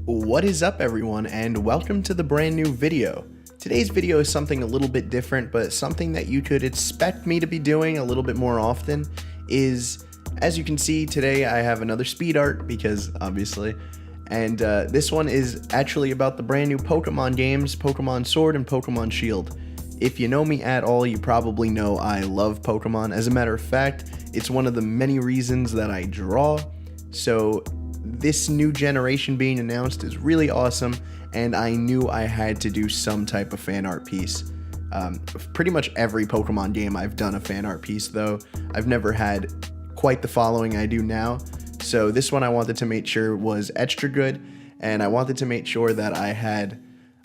What is up everyone, and welcome to the brand new video. Today's video is something a little bit different, but something that you could expect me to be doing a little bit more often is, as you can see today, I have another speed art because obviously, and this one is actually about the brand new Pokemon games, Pokemon Sword and Pokemon Shield. If you know me at all, you probably know I love Pokemon. As a matter of fact, it's one of the many reasons that I draw. So this new generation being announced is really awesome, and I knew I had to do some type of fan art piece. Pretty much every Pokemon game I've done a fan art piece, though I've never had quite the following I do now. So this one I wanted to make sure was extra good, and I wanted to make sure that I had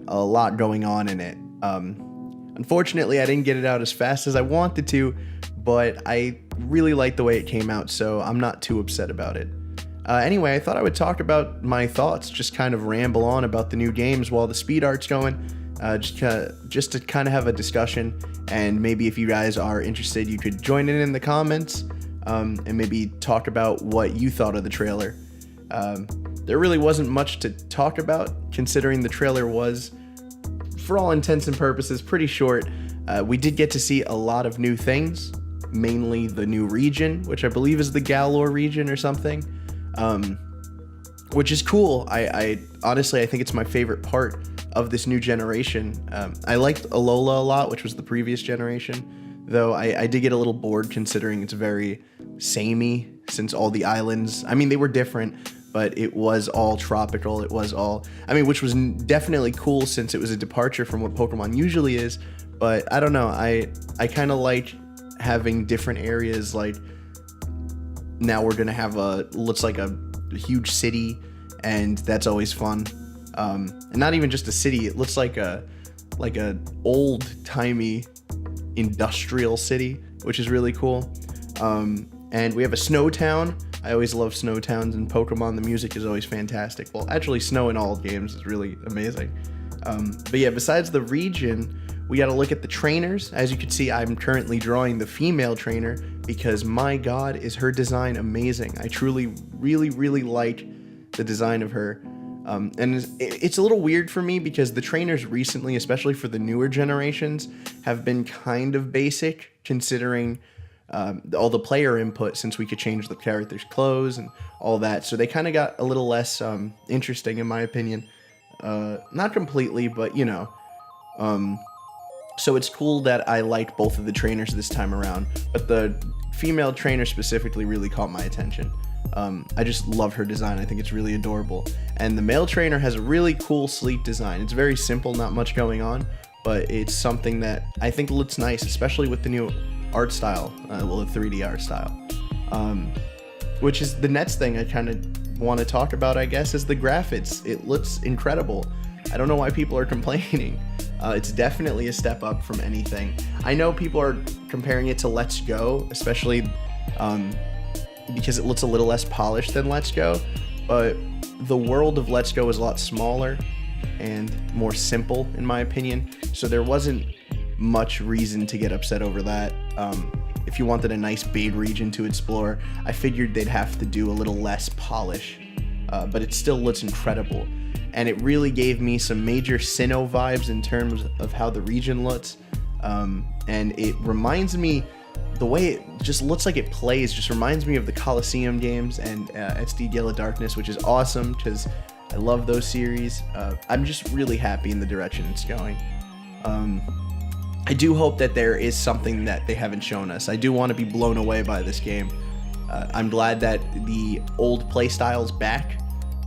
a lot going on in it. Unfortunately, I didn't get it out as fast as I wanted to, but I really liked the way it came out, so I'm not too upset about it. Anyway, I thought I would talk about my thoughts, just kind of ramble on about the new games while the speed art's going, just to kind of have a discussion, and maybe if you guys are interested, you could join in the comments, and maybe talk about what you thought of the trailer. There really wasn't much to talk about, considering the trailer was, for all intents and purposes, pretty short. We did get to see a lot of new things, mainly the new region, which I believe is the Galor region or something. Which is cool. I honestly, I think it's my favorite part of this new generation. I liked Alola a lot, which was the previous generation, though I did get a little bored considering it's very samey, since all the islands, I mean, they were different, but it was all tropical. It was all, I mean, which was definitely cool since it was a departure from what Pokemon usually is, but I don't know, I kind of like having different areas. Like, now we're gonna have looks like a huge city, and that's always fun. And not even just a city, it looks like a old-timey industrial city, which is really cool. And we have a snow town. I always love snow towns in Pokemon. The music is always fantastic. Well, actually, snow in all games is really amazing. But yeah, besides the region, we got to look at the trainers. As you can see, I'm currently drawing the female trainer because, my god, is her design amazing. I truly, really like the design of her. And it's a little weird for me because the trainers recently, especially for the newer generations, have been kind of basic considering all the player input, since we could change the character's clothes and all that. So they kind of got a little less interesting, in my opinion. Not completely, but you know. So it's cool that I like both of the trainers this time around, but the female trainer specifically really caught my attention. I just love her design. I think it's really adorable. And the male trainer has a really cool sleek design. It's very simple, not much going on, but it's something that I think looks nice, especially with the new art style, well, the 3D art style. Which is the next thing I kind of want to talk about, I guess, is the graphics. It looks incredible. I don't know why people are complaining. It's definitely a step up from anything. I know people are comparing it to Let's Go, especially because it looks a little less polished than Let's Go, but the world of Let's Go is a lot smaller and more simple, in my opinion, so there wasn't much reason to get upset over that. If you wanted a nice big region to explore, I figured they'd have to do a little less polish, but it still looks incredible. And it really gave me some major Sinnoh vibes in terms of how the region looks. And it reminds me, the way it just looks like it plays just reminds me of the Coliseum games and SD Yellow Darkness, which is awesome because I love those series. I'm just really happy in the direction it's going. I do hope that there is something that they haven't shown us. I do want to be blown away by this game. I'm glad that the old playstyle's back,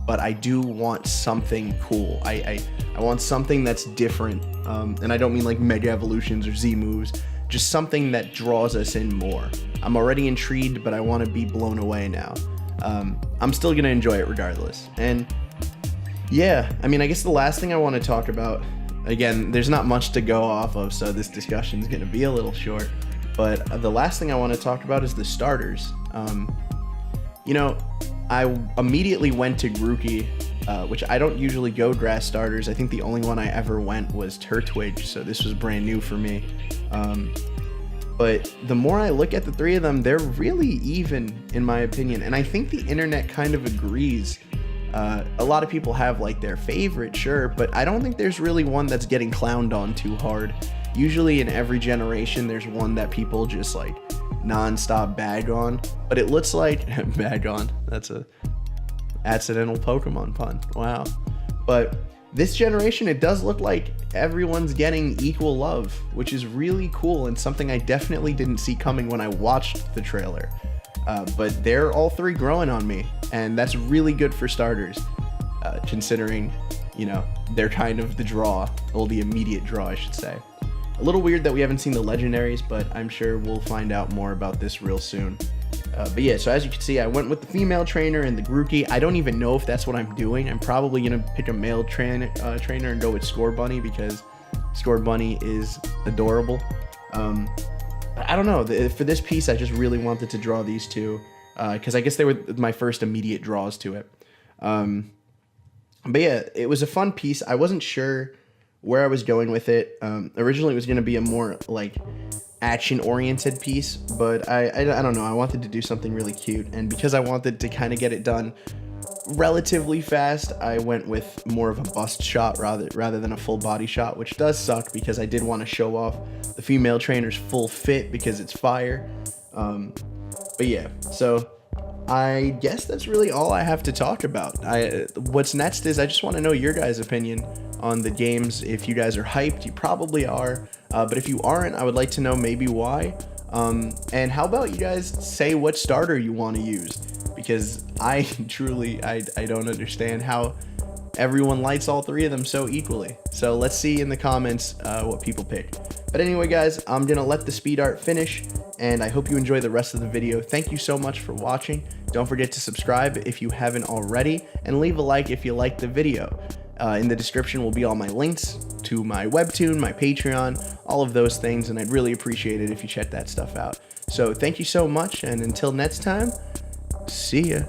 but I do want something cool. I want something that's different, and I don't mean like Mega Evolutions or Z moves, just something that draws us in more. I'm already intrigued, but I want to be blown away now. I'm still gonna enjoy it regardless. And yeah, I mean, I guess the last thing I want to talk about, again, there's not much to go off of, so this discussion is gonna be a little short, but the last thing I want to talk about is the starters. You know, I immediately went to Grookey, which I don't usually go grass starters. I think the only one I ever went was Turtwig, so this was brand new for me. But the more I look at the three of them, they're really even, in my opinion, and I think the internet kind of agrees. A lot of people have like their favorite, sure, but I don't think there's really one that's getting clowned on too hard. Usually in every generation, there's one that people just like non-stop bag on, but it looks like bag on. That's a accidental Pokemon pun. Wow. But this generation, it does look like everyone's getting equal love, which is really cool and something I definitely didn't see coming when I watched the trailer. But they're all three growing on me, and that's really good for starters, considering, you know, they're kind of the draw, or the immediate draw, I should say. A little weird that we haven't seen the legendaries, but I'm sure we'll find out more about this real soon. But yeah, so as you can see, I went with the female trainer and the Grookey. I don't even know if that's what I'm doing. I'm probably going to pick a male trainer and go with Score Bunny, because Score Bunny is adorable. I don't know. For this piece, I just really wanted to draw these two, because I guess they were my first immediate draws to it. But yeah, it was a fun piece. I wasn't sure where I was going with it. Originally, it was going to be a more like action-oriented piece, but I don't know. I wanted to do something really cute, and because I wanted to kind of get it done relatively fast, I went with more of a bust shot rather than a full body shot, which does suck because I did want to show off the female trainer's full fit because it's fire. But yeah, so I guess that's really all I have to talk about. What's next is I just want to know your guys' opinion on the games. If you guys are hyped, you probably are, but if you aren't, I would like to know maybe why. And how about you guys say what starter you want to use, because I truly don't understand how everyone likes all three of them so equally. So let's see in the comments what people pick. But anyway, guys, I'm gonna let the speed art finish, and I hope you enjoy the rest of the video. Thank you so much for watching. Don't forget to subscribe if you haven't already, and leave a like if you liked the video. In the description will be all my links to my Webtoon, my Patreon, all of those things, and I'd really appreciate it if you check that stuff out. So thank you so much, and until next time, see ya.